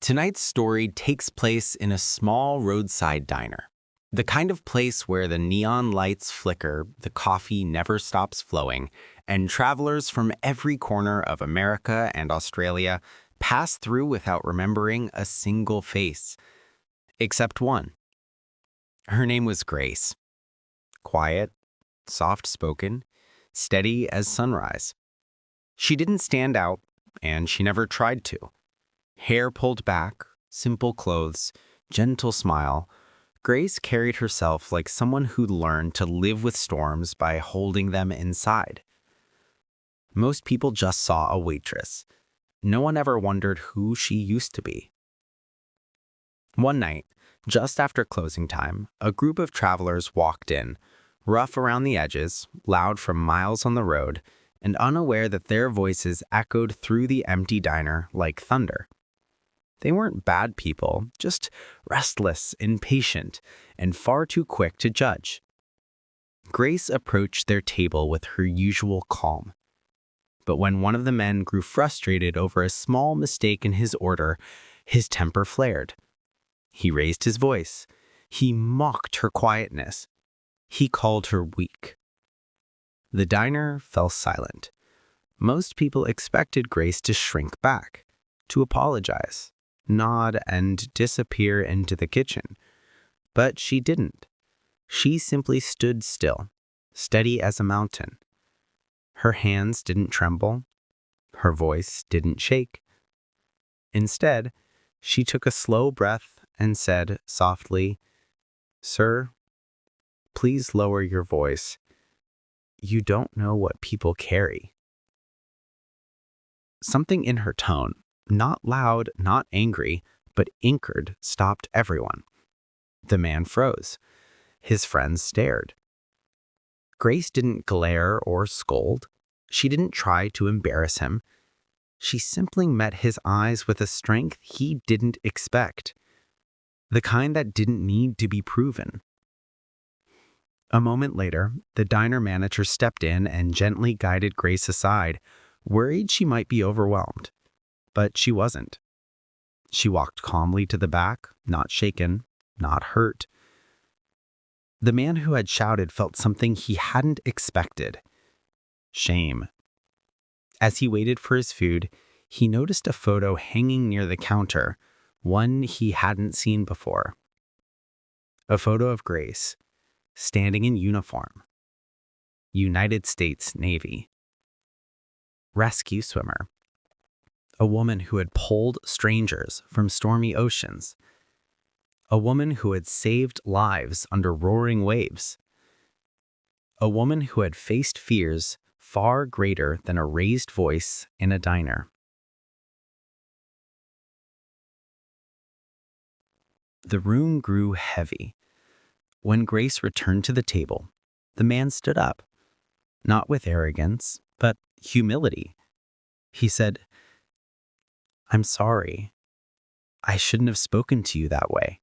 Tonight's story takes place in a small roadside diner. The kind of place where the neon lights flicker, the coffee never stops flowing, and travelers from every corner of America and Australia pass through without remembering a single face. Except one. Her name was Grace. Quiet, soft-spoken, steady as sunrise. She didn't stand out, and she never tried to. Hair pulled back, simple clothes, gentle smile. Grace carried herself like someone who'd learned to live with storms by holding them inside. Most people just saw a waitress. No one ever wondered who she used to be. One night, just after closing time, a group of travelers walked in, rough around the edges, loud from miles on the road, and unaware that their voices echoed through the empty diner like thunder. They weren't bad people, just restless, impatient, and far too quick to judge. Grace approached their table with her usual calm. But when one of the men grew frustrated over a small mistake in his order, his temper flared. He raised his voice. He mocked her quietness. He called her weak. The diner fell silent. Most people expected Grace to shrink back, to apologize, nod, and disappear into the kitchen. But she didn't. She simply stood still, steady as a mountain. Her hands didn't tremble. Her voice didn't shake. Instead, she took a slow breath and said softly, "Sir, please lower your voice. You don't know what people carry." Something in her tone, not loud, not angry, but anchored, stopped everyone. The man froze. His friends stared. Grace didn't glare or scold. She didn't try to embarrass him. She simply met his eyes with a strength he didn't expect, the kind that didn't need to be proven. A moment later, the diner manager stepped in and gently guided Grace aside, worried she might be overwhelmed. But she wasn't. She walked calmly to the back, not shaken, not hurt. The man who had shouted felt something he hadn't expected: shame. As he waited for his food, he noticed a photo hanging near the counter, one he hadn't seen before. A photo of Grace, standing in uniform. United States Navy. Rescue swimmer. A woman who had pulled strangers from stormy oceans. A woman who had saved lives under roaring waves. A woman who had faced fears far greater than a raised voice in a diner. The room grew heavy. When Grace returned to the table, the man stood up, not with arrogance, but humility. He said, "I'm sorry. I shouldn't have spoken to you that way."